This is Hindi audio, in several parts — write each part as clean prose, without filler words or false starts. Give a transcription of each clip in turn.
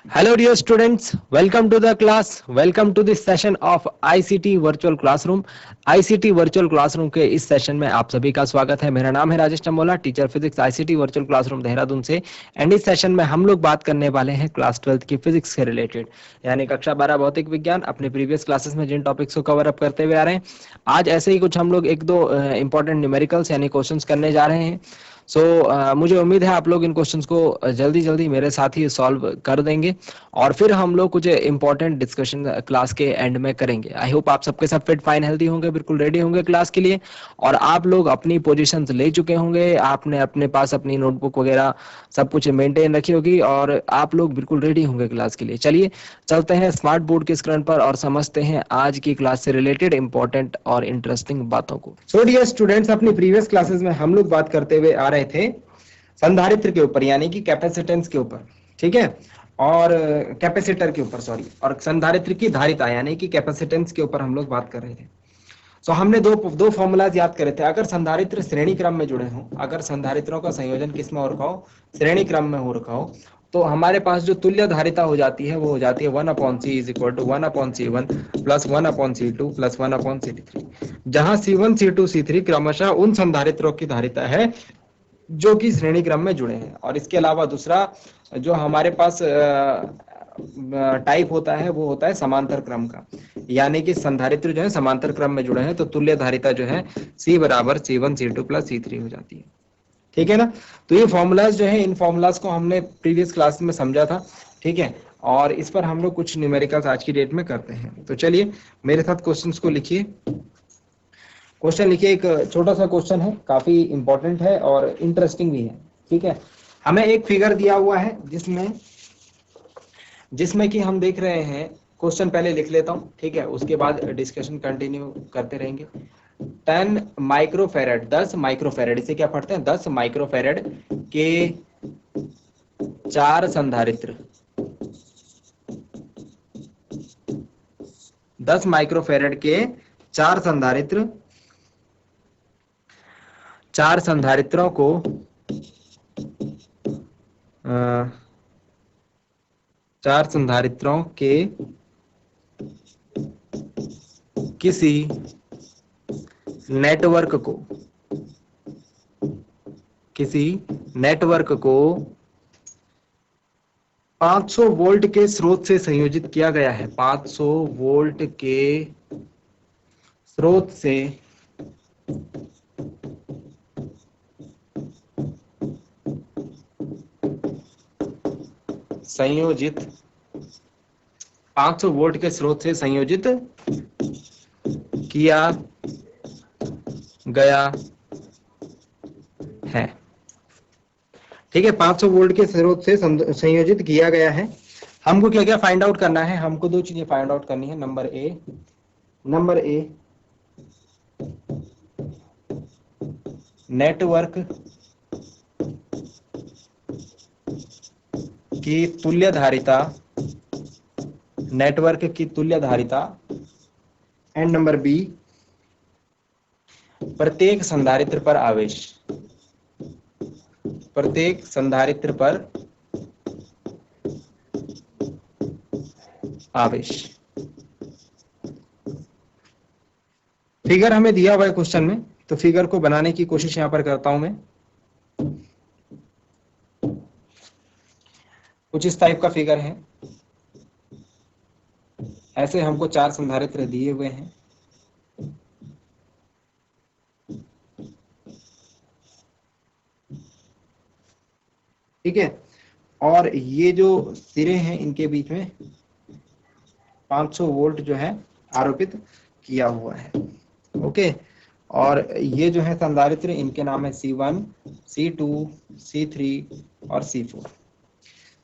Hello dear students, welcome to the class, welcome to this session of ICT Virtual Classroom। ICT Virtual Classroom के इस सेशन में आप सभी का स्वागत है। मेरा नाम है Rajesh Tambola, teacher physics ICT virtual classroom Dehradun से। एंड इस सेशन में हम लोग बात करने वाले हैं क्लास 12 की फिजिक्स से रिलेटेड, यानी कक्षा 12 भौतिक विज्ञान। अपने प्रीवियस क्लासेस में जिन टॉपिक्स को कवर अप करते हुए आ रहे हैं, आज ऐसे ही कुछ हम लोग एक दो इंपॉर्टेंट न्यूमेरिकल्स यानी क्वेश्चंस करने जा रहे हैं। मुझे उम्मीद है आप लोग इन क्वेश्चंस को जल्दी जल्दी मेरे साथ ही सॉल्व कर देंगे और फिर हम लोग कुछ इंपॉर्टेंट डिस्कशन क्लास के एंड में करेंगे। आई होप आप सबके सब फिट फाइन हेल्दी होंगे, बिल्कुल रेडी होंगे क्लास के लिए, और आप लोग अपनी पोजीशंस ले चुके होंगे। आपने अपने पास अपनी नोटबुक वगैरह सब कुछ मेंटेन रखी होगी और आप लोग बिल्कुल रेडी होंगे क्लास के लिए। चलिए चलते हैं स्मार्ट बोर्ड के स्क्रीन पर और समझते हैं आज की क्लास से रिलेटेड इंपॉर्टेंट और इंटरेस्टिंग बातों को। सो डियर स्टूडेंट्स, अपनी प्रीवियस क्लासेस में हम लोग बात करते हुए आ रहे थे संधारित्र के ऊपर, यानी कि कैपेसिटेंस के ऊपर, ठीक है, और कैपेसिटर के ऊपर, सॉरी, और संधारित्र की धारिता यानी कि कैपेसिटेंस के ऊपर हम लोग बात कर रहे थे। हमने दो फॉर्मूलाज याद करे थे। अगर संधारित्र श्रेणी क्रम में जुड़े हों, अगर संधारित्रों का संयोजन किस में हो रखा हो, श्रेणी क्रम में हो रखा हो, तो हमारे पास जो तुल्य धारिता हो जाती है वो हो जाती है 1/c is equal to 1/c1 plus 1/c2 plus 1/c3, जहां C1 C2 C3 क्रमशः उन संधारित्रों की धारिता है जो कि श्रेणी क्रम में जुड़े हैं। और इसके अलावा दूसरा जो हमारे पास टाइप होता है वो होता है समांतर क्रम का, यानी कि संधारित्र जो है समांतर क्रम में जुड़े हैं तो तुल्य धारिता जो है C बराबर C1 C2 प्लस C3 हो जाती है। ठीक है ना। तो ये फॉर्मूलाज जो है, इन फॉर्मूलाज को हमने प्रीवियस क्लास में समझा था, ठीक है, और इस पर हम लोग कुछ न्यूमेरिकल्स आज की डेट में करते हैं। तो चलिए मेरे साथ क्वेश्चंस को लिखिए। क्वेश्चन लिखिए, एक छोटा सा क्वेश्चन है, काफी इंपॉर्टेंट है और इंटरेस्टिंग भी है। ठीक है, हमें एक फिगर दिया हुआ है जिसमें कि हम देख रहे हैं, क्वेश्चन पहले लिख लेता हूं, ठीक है, उसके बाद डिस्कशन कंटिन्यू करते रहेंगे। 10 माइक्रोफेरेड, 10 माइक्रोफेरेड, इसे क्या पढ़ते हैं, 10 माइक्रोफेरेड के 4 संधारित्र, 10 माइक्रोफेरेड के 4 संधारित्र, 4 संधारित्रों को 4 संधारित्रों के किसी नेटवर्क को 500 वोल्ट के स्रोत से संयोजित किया गया है। 500 वोल्ट के स्रोत से संयोजित 500 वोल्ट के स्रोत से संयोजित किया गया है। ठीक है, 500 वोल्ट के स्रोत से संयोजित किया गया है। हमको क्या क्या फाइंड आउट करना है, हमको दो चीजें फाइंड आउट करनी है। नंबर ए नेटवर्क की तुल्य धारिता, नेटवर्क की तुल्य धारिता, एंड नंबर बी प्रत्येक संधारित्र पर आवेश, प्रत्येक संधारित्र पर आवेश। फिगर हमें दिया हुआ है क्वेश्चन में, तो फिगर को बनाने की कोशिश यहां पर करता हूं मैं। कुछ इस टाइप का फिगर है, ऐसे हमको 4 संधारित्र दिए हुए हैं। ठीक है, और ये जो सिरे हैं इनके बीच में 500 वोल्ट जो है आरोपित किया हुआ है। ओके, और ये जो है संधारित्र, इनके नाम है C1 C2 C3 और C4,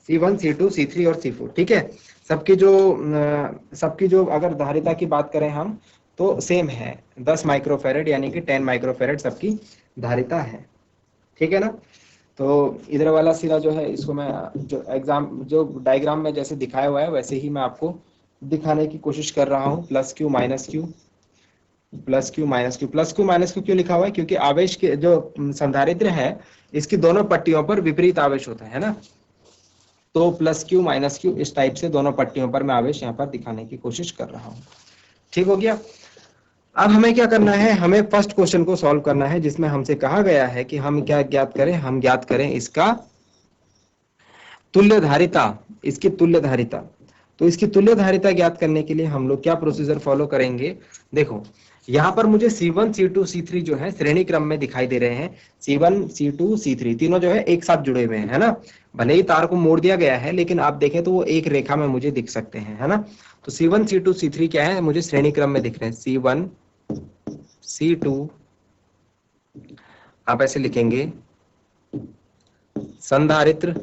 C1 C2 C3 और C4। ठीक है, सबकी जो अगर धारिता की बात करें हम तो सेम है, 10 माइक्रोफेरेड यानी कि 10 माइक्रोफेरेड सबकी धारिता है। ठीक है ना। तो इधर वाला सिरा जो है, इसको मैं जो डायग्राम में जैसे दिखाया हुआ है वैसे ही मैं आपको दिखाने की कोशिश कर रहा हूँ। Plus Q minus Q, plus Q minus Q, plus Q minus Q क्यों लिखा हुआ है, क्योंकि आवेश के जो संधारित्र है इसकी दोनों पट्टियों पर विपरीत आवेश होता है ना। तो प्लस क्यू माइनस क्यू इस टाइप से दोनों पट्टियों पर मैं आवेश यहाँ पर दिखाने की कोशिश कर रहा हूँ। ठीक हो गया। अब हमें क्या करना है, हमें फर्स्ट क्वेश्चन को सॉल्व करना है जिसमें हमसे कहा गया है कि हम क्या ज्ञात करें, हम ज्ञात करें इसका तुल्य धारिता, इसकी तुल्य धारिता। तो इसकी तुल्य धारिता ज्ञात करने के लिए हम लोग क्या प्रोसीजर फॉलो करेंगे, देखो यहाँ पर मुझे C1 C2 C3 जो है श्रेणी क्रम में दिखाई दे रहे हैं। C1 C2 C3 तीनों जो है एक साथ जुड़े हुए हैं, है ना। भले ही तार को मोड़ दिया गया है लेकिन आप देखें तो वो एक रेखा में मुझे दिख सकते हैं, है ना। तो C1 C2 C3 क्या है, मुझे श्रेणी क्रम में दिख रहे हैं। C1 C2 आप ऐसे लिखेंगे, संधारित्र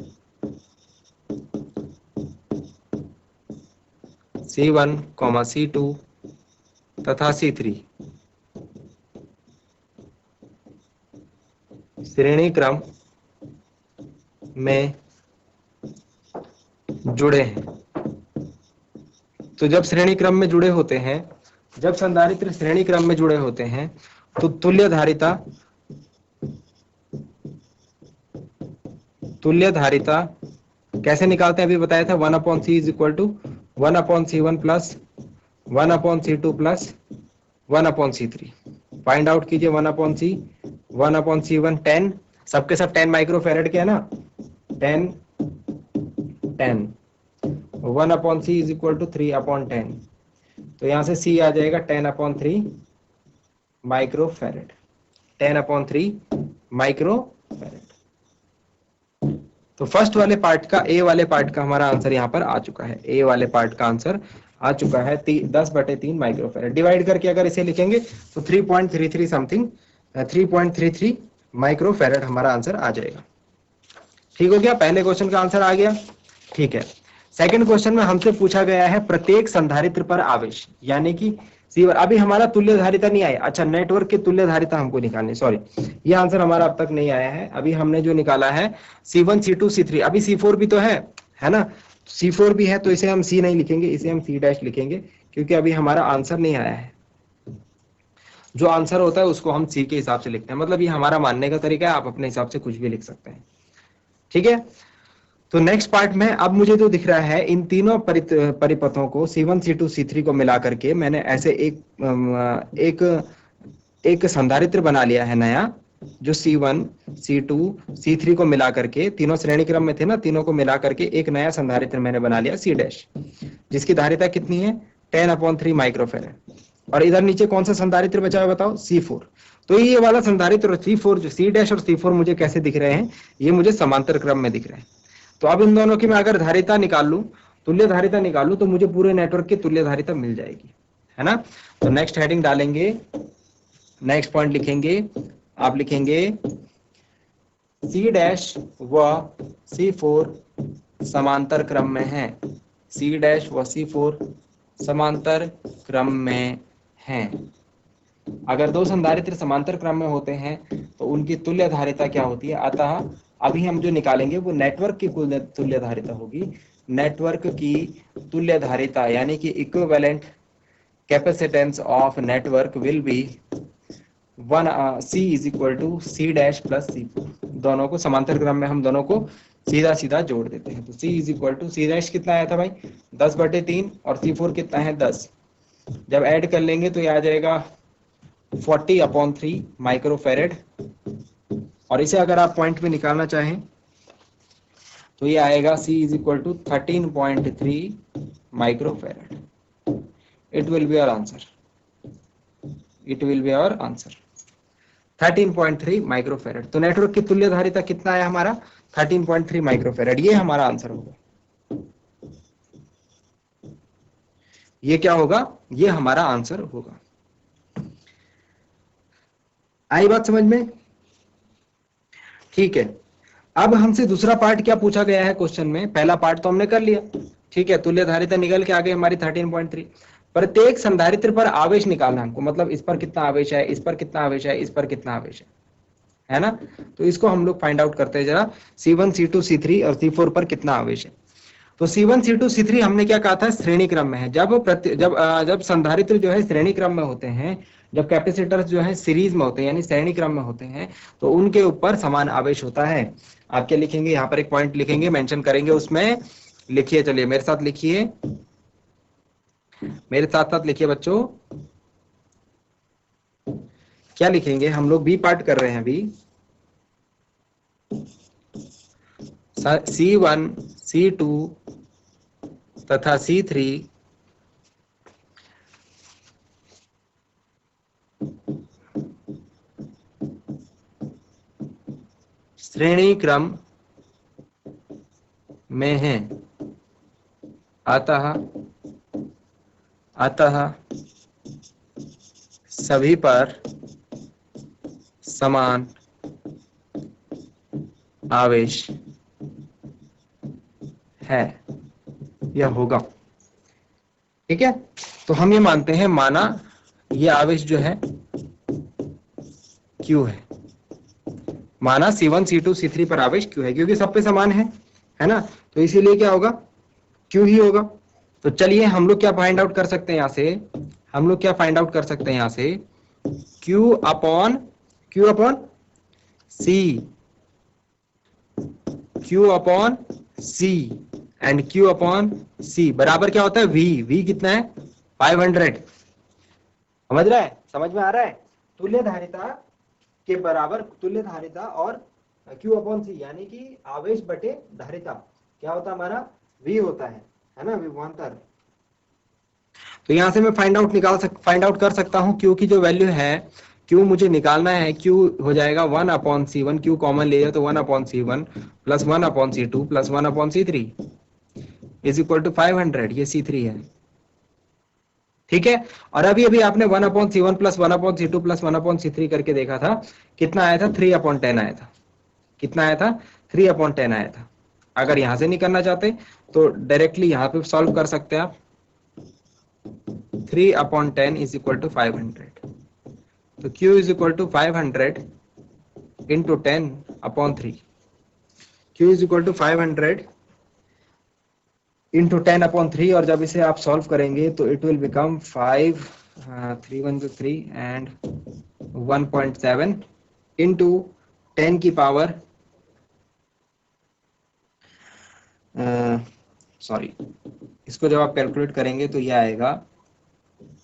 C1, C2 तथा C3 श्रेणी क्रम में जुड़े हैं। तो जब श्रेणी क्रम में जुड़े होते हैं, जब संधारित्र श्रेणी क्रम में जुड़े होते हैं तो तुल्य धारिता कैसे निकालते हैं, अभी बताया था 1/c is equal to 1/c1 plus 1/c2 plus 1/c3। Find out कीजिए 1/c 1/c1 10, सबके सब 10 माइक्रोफैरेड के है ना, 10 1/c इज इक्वल टू 3/10। तो यहां से c आ जाएगा 10/3 माइक्रोफैरेड, 10/3 माइक्रोफैरेड। तो फर्स्ट वाले पार्ट का, ए वाले पार्ट का हमारा आंसर यहाँ पर आ चुका है। ए वाले पार्ट का आंसर आ चुका है 10/3 माइक्रोफैरेड। डिवाइड करके अगर इसे लिखेंगे तो 3.33 समथिंग 3.33 माइक्रोफैरेड हमारा आंसर आ जाएगा। ठीक हो गया, पहले क्वेश्चन का आंसर आ गया। ठीक है, सेकंड क्वेश्चन में हमसे पूछा गया है प्रत्येक संधारित्र पर आवेश, यानी कि C1। अभी हमारा तुल्य धारिता नहीं आया, अच्छा नेटवर्क की तुल्य धारिता हमको निकालनी, सॉरी ये आंसर हमारा अब तक नहीं आया है। अभी हमने जो निकाला है C1 C2 C3, अभी C4 भी तो है ना। C4 भी है तो इसे हम C नहीं लिखेंगे, इसे हम C' लिखेंगे क्योंकि अभी हमारा आंसर नहीं आया है। जो आंसर होता है उसको हम C के हिसाब से लिखते हैं, मतलब ये हमारा मानने का तरीका है, आप अपने हिसाब से कुछ भी लिख सकते हैं। ठीक है, तो नेक्स्ट पार्ट में अब मुझे जो दिख रहा है, इन तीनों परिपथों को C1 C2 C3 को मिला करके मैंने ऐसे एक संधारित्र बना लिया है नया, जो C1 C2 C3 को मिला करके, तीनों श्रेणी क्रम में थे ना, तीनों को मिला करके एक नया संधारित्र मैंने बना लिया C', जिसकी धारिता कितनी है 10/3 माइक्रोफैरेड। और इधर नीचे कौन सा संधारित्र बचा है बताओ, C4। तो ये वाला संधारित्र और C4 जो C' और C4 मुझे कैसे दिख रहे हैं, ये मुझे समांतर क्रम में दिख रहे हैं। तो अब इन दोनों की मैं अगर धारिता निकाल लूं, तुल्य धारिता निकाल लूं, तो मुझे पूरे नेटवर्क की तुल्य धारिता मिल जाएगी, है ना। तो नेक्स्ट हेडिंग डालेंगे, नेक्स्ट पॉइंट लिखेंगे, आप लिखेंगे C' व C4 समांतर क्रम में है, C' व C4 समांतर क्रम में हैं। अगर दो संधारित्र समांतर क्रम में होते हैं तो उनकी तुल्य धारिता क्या होती है, अतः अभी हम जो निकालेंगे वो नेटवर्क की तुल्य धारिता होगी। नेटवर्क की तुल्य धारिता यानी कि equivalent capacitance of network will be C is equal to C' plus C4। दोनों को समांतर क्रम में हम दोनों को सीधा सीधा जोड़ देते हैं। तो C is equal to C' कितना आया था भाई 10/3 और C4 कितना है 10। जब ऐड कर लेंगे तो ये आ जाएगा 40/3 माइक्रोफैरेड। और इसे अगर आप पॉइंट में निकालना चाहें तो ये आएगा C is equal to 13.3 microfarad. It will be our answer, it will be our answer 13.3 microfarad. तो नेटवर्क की तुल्य धारिता कितना है हमारा 13.3 माइक्रोफैरेड। ये हमारा आंसर होगा, ये क्या होगा, ये हमारा आंसर होगा। आई बात समझ में? ठीक है, अब हमसे दूसरा पार्ट क्या पूछा गया है क्वेश्चन में। पहला पार्ट तो हमने कर लिया, ठीक है, तुल्य धारिता निकल के आ गई हमारी 13.3। प्रत्येक संधारित्र पर आवेश निकालना हमको, मतलब इस पर कितना आवेश है, इस पर कितना आवेश है, इस पर कितना आवेश है ना। तो इसको हम लोग फाइंड आउट करते हैं जरा, C1 C2 C3 और C4 पर कितना आवेश है। तो C1 C2 C3 हमने क्या कहा था, श्रेणी क्रम में है। जब संधारित्र जो है श्रेणी क्रम में होते हैं, जब कैपेसिटर्स जो है सीरीज में होते हैं यानी श्रेणी क्रम में होते हैं, तो उनके ऊपर समान आवेश होता है। आप क्या लिखेंगे, यहाँ पर एक पॉइंट लिखेंगे, मेंशन करेंगे, उसमें लिखिए, चलिए मेरे साथ लिखिए, मेरे साथ साथ लिखिए बच्चों। क्या लिखेंगे, हम लोग बी पार्ट कर रहे हैं अभी। C1 C2 तथा C3 श्रेणी क्रम में है, अतः सभी पर समान आवेश है या होगा। ठीक है, तो हम ये मानते हैं, माना ये आवेश जो है Q है, माना C1 C2 C3 पर आवेश Q है, क्योंकि सब पे समान है ना, तो इसीलिए क्या होगा, Q ही होगा। तो चलिए हम लोग क्या फाइंड आउट कर सकते हैं यहाँ से, हम लोग क्या फाइंड आउट कर सकते हैं यहाँ से, Q upon C and Q upon C बराबर क्या होता है, V कितना है, 500। समझ रहा है, समझ में आ रहा है। तुल्य धारिता के बराबर तुल्य धारिता और Q अपॉन C यानी कि आवेश बटे धारिता क्या होता है हमारा, V होता है ना, विभवांतर। तो यहां से मैं फाइंड आउट कर सकता हूं Q की जो वैल्यू है, Q मुझे निकालना है, Q हो जाएगा 1 अपॉन C1, Q कॉमन ले जाए तो 1 upon C1 plus 1 upon C2 plus 1 upon C3 is equal to 500, ये C3 है। ठीक है, और अभी अभी आपने 1 upon C1 plus 1 upon C2 plus 1 upon C3 करके देखा था, कितना आया था, 3 अपॉन 10 आया था। कितना आया था, 3 अपॉन 10 आया था। अगर यहां से नहीं करना चाहते तो डायरेक्टली यहां पे सॉल्व कर सकते हैं आप। 3 अपॉन 10 इज इक्वल टू 500, तो Q is equal to 500 into 10 upon 3। Q is equal to 500 into 10 upon 3, और जब इसे आप सॉल्व करेंगे तो it will become 5 3 1 3 and 1.7 into 10 की पावर सॉरी, इसको जब आप कैलकुलेट करेंगे तो ये आएगा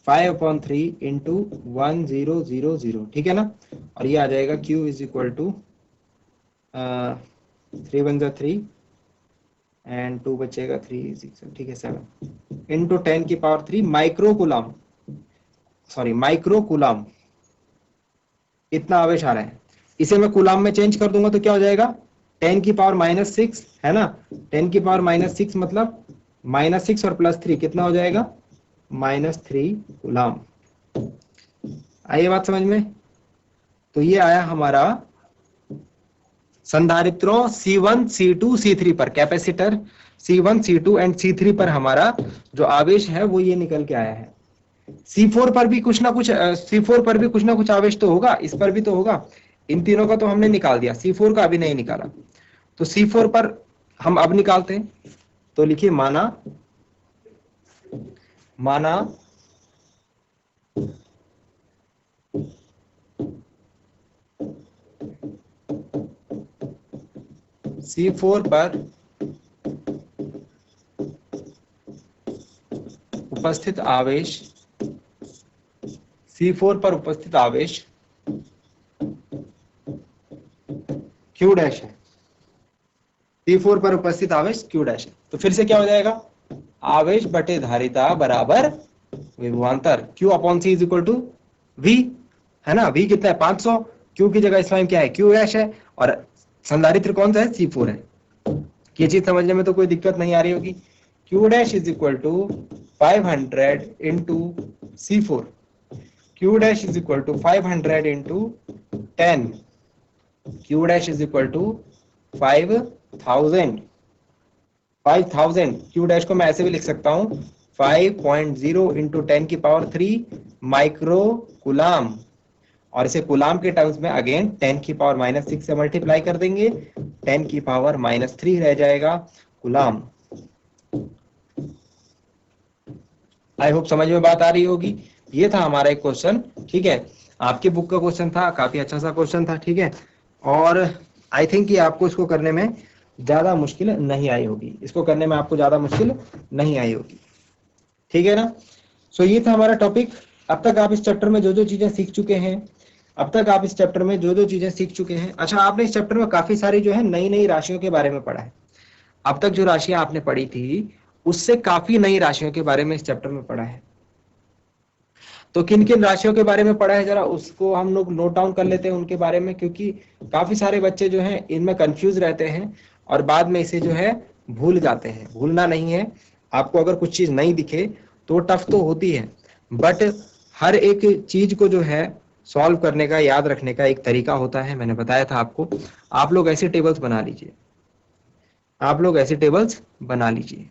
5 अपॉन 3 इंटू 1000, ठीक है ना, और ये आ जाएगा Q is equal to 3 1 3 and 2 बचेगा 3 6, ठीक है 7 इंटू 10 की पावर 3 माइक्रो कूलाम इतना आवेश आ रहा है। इसे मैं कूलाम में चेंज कर दूंगा तो क्या हो जाएगा, 10 की पावर -6 है ना, 10 की पावर -6 मतलब -6 और +3 कितना हो जाएगा, -3 कूलाम। आई बात समझ में। तो ये आया हमारा संधारित्रों C1 C2 C3 पर, capacitor C1 C2 and C3 पर हमारा जो आवेश है वो ये निकल के आया है। C4 पर भी कुछ ना कुछ आवेश तो होगा, इस पर भी तो होगा। इन तीनों का तो हमने निकाल दिया, C4 का अभी नहीं निकाला, तो C4 पर हम अब निकालते हैं। तो लिखिए, माना C4 पर उपस्थित आवेश Q डैश है। C4 पर उपस्थित आवेश Q डैश है। तो फिर से क्या हो जाएगा, आवेश बटे धारिता बराबर विभवांतर, Q upon C is equal to V, है ना। V कितना है, 500, Q की जगह इस टाइम क्या है, Q डैश है, और संधारित्र कौन सा है, C4 है। ये चीज समझने में तो कोई दिक्कत नहीं आ रही होगी। Q dash is equal to 500 into C4, Q dash is equal to 500 into 10, Q dash is equal to 5000। Q dash को मैं ऐसे भी लिख सकता हूं, 5.0 इंटू 10 की पावर 3 माइक्रो कूलाम, और इसे कूलाम के टर्म्स में अगेन 10 की पावर -6 से मल्टीप्लाई कर देंगे, 10 की पावर -3 रह जाएगा कूलाम। आई होप समझ में बात आ रही होगी। ये था हमारा एक क्वेश्चन, ठीक है, आपकी बुक का क्वेश्चन था, काफी अच्छा सा क्वेश्चन था, ठीक है। और आई थिंक कि आपको इसको करने में ज्यादा मुश्किल नहीं आई होगी, इसको करने में आपको ज्यादा मुश्किल नहीं आई होगी, ठीक है ना। सो ये था हमारा टॉपिक। अब तक आप इस चैप्टर में जो जो चीजें सीख चुके हैं, अब तक आप इस चैप्टर में जो जो चीजें सीख चुके हैं, अच्छा आपने इस चैप्टर में काफी सारी जो है नई नई राशियों के बारे में पढ़ा है। अब तक जो राशियां आपने पढ़ी थी उससे काफी नई राशियों के बारे में इस चैप्टर में पढ़ा है। तो किन किन राशियों के बारे में पढ़ा है जरा उसको हम लोग नोट डाउन कर लेते हैं उनके बारे में, क्योंकि काफी सारे बच्चे जो हैं इनमें कंफ्यूज रहते हैं और बाद में इसे जो है भूल जाते हैं। भूलना नहीं है, आपको अगर कुछ चीज नहीं दिखे तो टफ तो होती है, बट हर एक चीज को जो है सॉल्व करने का, याद रखने का एक तरीका होता है, मैंने बताया था आपको। आप लोग ऐसे टेबल्स बना लीजिए, आप लोग ऐसे टेबल्स बना लीजिए,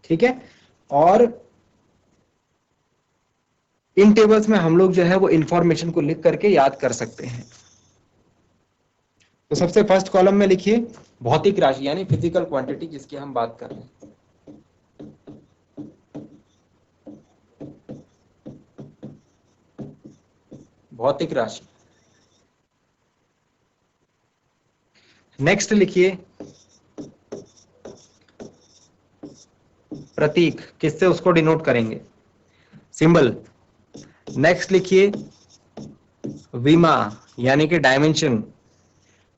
ठीक है। और इन टेबल्स में हम लोग जो है वो इंफॉर्मेशन को लिख करके याद कर सकते हैं। तो सबसे फर्स्ट कॉलम में लिखिए भौतिक राशि यानी फिजिकल क्वांटिटी जिसकी हम बात कर रहे हैं। भौतिक राशि। नेक्स्ट लिखिए प्रतीक, किससे उसको डिनोट करेंगे, सिंबल। नेक्स्ट लिखिए विमा यानी कि डायमेंशन,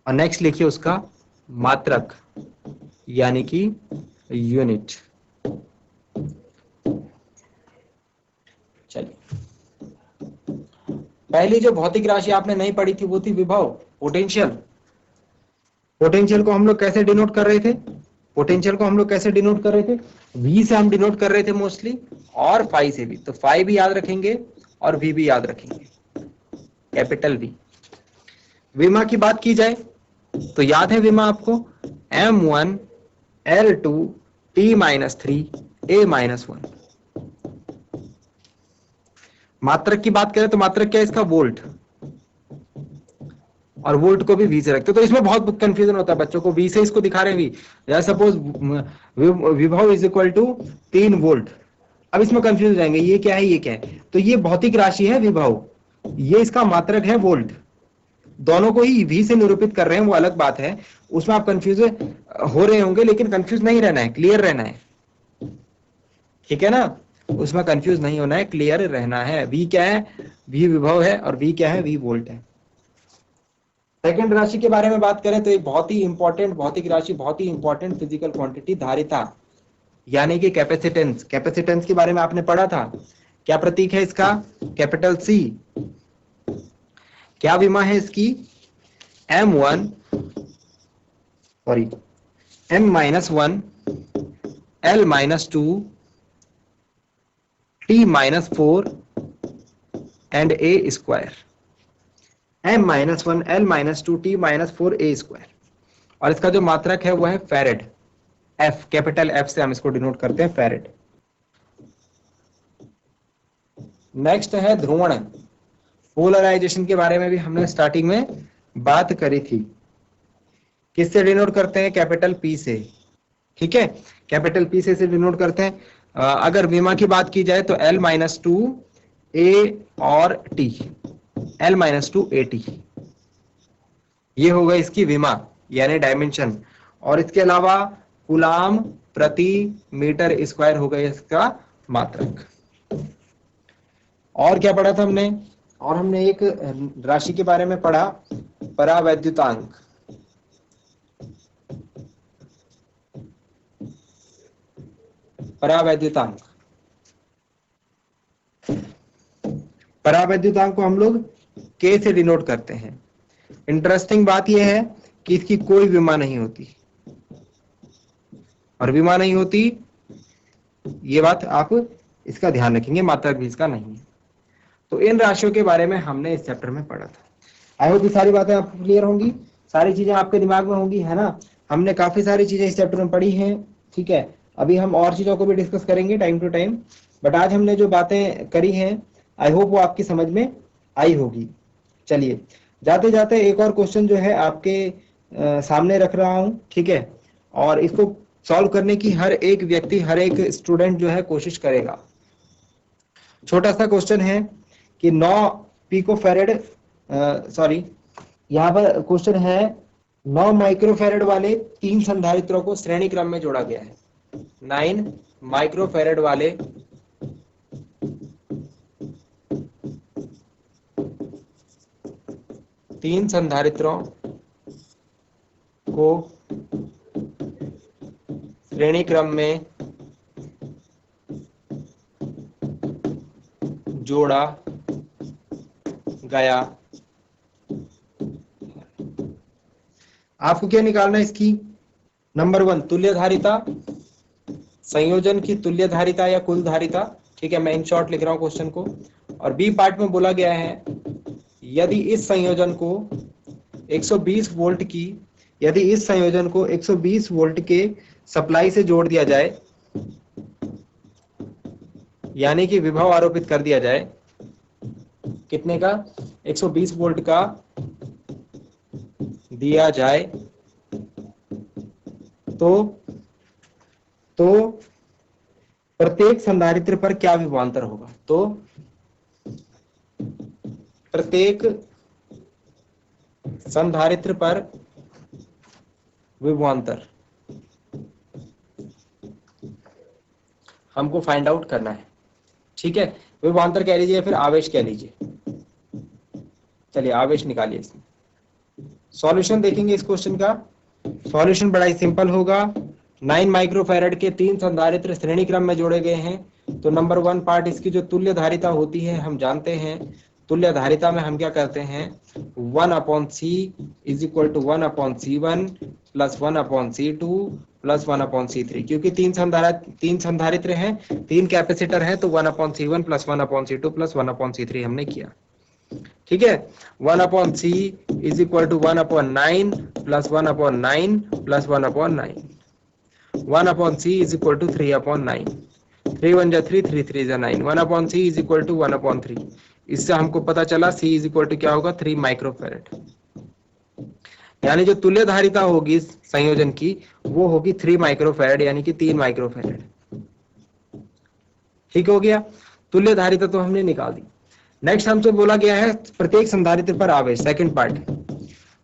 और नेक्स्ट लिखिए उसका मात्रक यानी कि यूनिट। चलिए, पहली जो भौतिक राशि आपने नहीं पढ़ी थी वो थी विभव, पोटेंशियल। पोटेंशियल को हम लोग कैसे डिनोट कर रहे थे, पोटेंशियल को हम लोग कैसे डिनोट कर रहे थे, वी से हम डिनोट कर रहे थे मोस्टली, और फाई से भी। तो फाई भी याद रखेंगे और वी भी याद रखेंगे, कैपिटल वी। विमा की बात की जाए तो याद है विमा आपको, M1 L2 T-3 A-1। मात्रक की बात करें तो मात्रक क्या है इसका, वोल्ट, और वोल्ट को भी वी से रखते हैं। तो इसमें बहुत कंफ्यूजन होता है बच्चों को, वी से इसको दिखा रहे हैं वी, जैसे सपोज विभव इज इक्वल टू 3 वोल्ट। अब इसमें कंफ्यूज हो जाएंगे ये क्या है ये क्या है। तो ये भौतिक राशि है विभव, ये इसका मात्रक है वोल्ट। दोनों को ही वी से निरूपित कर रहे हैं वो अलग बात है, उसमें आप कंफ्यूज हो रहे होंगे, लेकिन कंफ्यूज नहीं रहना है, क्लियर रहना है, ठीक है ना। उसमें कंफ्यूज नहीं होना है, क्लियर रहना है। वी क्या है, वी विभव है, और वी क्या है, वी वोल्ट है। सेकंड राशि के बारे में बात करें तो एक बहुत ही इंपॉर्टेंट भौतिक राशि, बहुत ही इंपॉर्टेंट फिजिकल क्वांटिटी, धारिता यानी कि कैपेसिटेंस। कैपेसिटेंस के बारे में आपने पढ़ा था, क्या प्रतीक है इसका, कैपिटल सी। क्या विमा है इसकी, M1 sorry M-1 L-2 T-4 and A²। M-1 L-2 T-4 A²। और इसका जो मात्रक है वो है फैरेड, F, कैपिटल F से हम इसको डिनोट करते हैं, फैरेड। नेक्स्ट है ध्रुवण। पोलराइजेशन के बारे में भी हमने स्टार्टिंग में बात करी थी, किससे डिनोट करते हैं, कैपिटल P से, ठीक है, कैपिटल P से डिनोट करते हैं। अगर विमा की बात की जाए तो L-2 A और T, L-2 AT, ये होगा इसकी विमा यानी डायमेंशन। और इसके अलावा कूलाम प्रति मीटर स्क्वायर हो गया इसका मात्रक। और क्या पढ़ा था हमने, और हमने एक राशि के बारे में पढ़ा, परावैद्युतांक। परावैद्युतांक, परावैद्युतांक को हम लोग K से डिनोट करते हैं। इंटरेस्टिंग बात यह है कि इसकी कोई विमा नहीं होती, और विमा नहीं होती ये बात आप इसका ध्यान रखेंगे, मात्रक भी इसका नहीं है। तो इन राशियों के बारे में हमने इस चैप्टर में पढ़ा था। आई होप ये सारी बातें आपको क्लियर होंगी, सारी चीजें आपके दिमाग में होंगी, है ना। हमने काफी सारी चीजें इस चैप्टर में पढ़ी हैं, ठीक है। अभी हम और चीजों को भी डिस्कस करेंगे टाइम टू टाइम, बट आज हमने जो बातें करी हैं आई होप वो आपकी समझ में आई होगी। चलिए, जाते जाते एक और क्वेश्चन जो है आपके सामने रख रहा हूं, ठीक है, और इसको सॉल्व करने की हर एक व्यक्ति, हर एक स्टूडेंट जो है कोशिश करेगा। छोटा सा क्वेश्चन है कि 9 पिकोफैरेड सॉरी यहाँ पर क्वेश्चन है 9 माइक्रोफैरेड वाले 3 संधारित्रों को श्रेणी क्रम में जोड़ा गया है। 9 माइक्रोफैरेड वाले 3 संधारित्रों को श्रेणी क्रम में जोड़ा गया। आपको क्या निकालना है इसकी? नंबर 1 तुल्य धारिता, संयोजन की तुल्य धारिता या कुल धारिता। ठीक है, मैं इन शॉर्ट लिख रहा हूं क्वेश्चन को। और बी पार्ट में बोला गया है यदि इस संयोजन को 120 वोल्ट की यदि इस संयोजन को 120 वोल्ट के सप्लाई से जोड़ दिया जाए, यानी कि विभव आरोपित कर दिया जाए, कितने का? 120 वोल्ट का दिया जाए, तो प्रत्येक संधारित्र पर क्या विभवांतर होगा? तो प्रत्येक संधारित्र पर विभवांतर हमको फाइंड आउट करना है। ठीक है, विभवांतर कह लीजिए, फिर आवेश कह लीजिए। चलिए आवेश निकालिए इसमें। सॉल्यूशन देखेंगे इस क्वेश्चन का। सॉल्यूशन बड़ा ही सिंपल होगा। 9 माइक्रोफैरेड के 3 संधारित्र श्रेणी क्रम में जोड़े गए हैं। तो नंबर 1 पार्ट इसकी जो तुल्य धारिता होती है हम जानते हैं। तुल्य धारिता में हम क्या करते हैं? 1/C is equal to 1/C1 plus 1/C2 plus 1/C3। क्योंकि 3 संधारित्र हैं, 3 कैपेसिटर हैं, तो 1/C1 plus 1/C2 plus 1/C3 हमने किया। ठीक है, 1/C is equal to 1/9 plus 1/9 plus 1/9। 1/C is equal to 3/9। 3 1 जा 3, 3 3 जा 9। 1/C is equal to 1/3। इससे हमको पता चला C इज इक्वल टू क्या होगा? 3 माइक्रोफैरेड। यानी जो तुल्य धारिता होगी संयोजन की वो होगी 3 माइक्रोफैरेड, यानी कि 3 माइक्रोफैरेड। ठीक हो गया, तुल्य धारिता तो हमने निकाल दी। नेक्स्ट हमसे बोला गया है प्रत्येक संधारित्र पर आवेश, सेकंड पार्ट।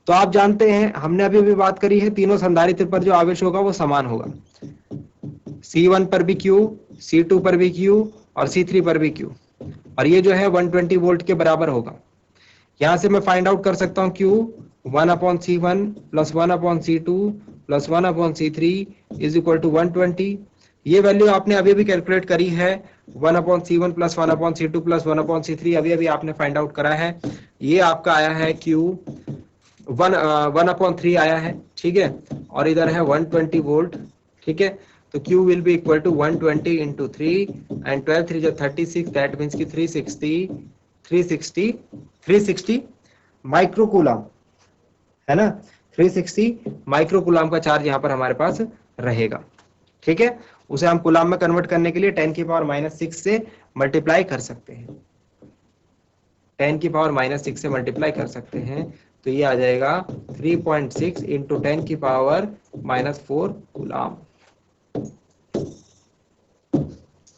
तो आप जानते हैं, हमने अभी भी बात करी है, तीनों संधारित्र पर जो आवेश होगा वो समान होगा। C1 पर भी Q, C2 पर भी Q और C3 पर भी Q। और ये जो है 120 वोल्ट के बराबर होगा। यहां से मैं फाइंड आउट कर सकता हूं Q 1/C1 plus 1/C2 plus 1/C3 is equal to 120। ये वैल्यू आपने अभी भी कैलकुलेट करी है। 1/C1 plus 1/C2 plus 1/C3 अभी आपने फाइंड आउट करा है। ये आपका आया है Q 1/3 आया है। ठीक है, और इधर है 120 वोल्ट। ठीक है, तो Q will be equal to 120 into 3 and 12 3 जा 36, दैट मीन्स की 360 माइक्रोकूलम है ना। 360 माइक्रोकूलम का चार्ज यहाँ पर हमारे पास रहेगा। ठीक है, उसे हम कूलम में कन्वर्ट करने के लिए 10⁻⁻6 से मल्टीप्लाई कर सकते हैं। 10⁻⁻6 से मल्टीप्लाई कर सकते हैं, तो ये आ जाएगा 3.6 इंटू 10⁻⁻4 कूलम।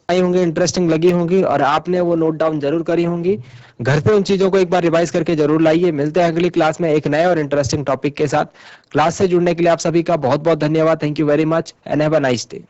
आई होंगे, इंटरेस्टिंग लगी होंगी और आपने वो नोट डाउन जरूर करी होंगी। घर पे उन चीजों को एक बार रिवाइज करके जरूर लाइए। मिलते हैं अगली क्लास में एक नए और इंटरेस्टिंग टॉपिक के साथ। क्लास से जुड़ने के लिए आप सभी का बहुत बहुत धन्यवाद। Thank you very much and have a nice day.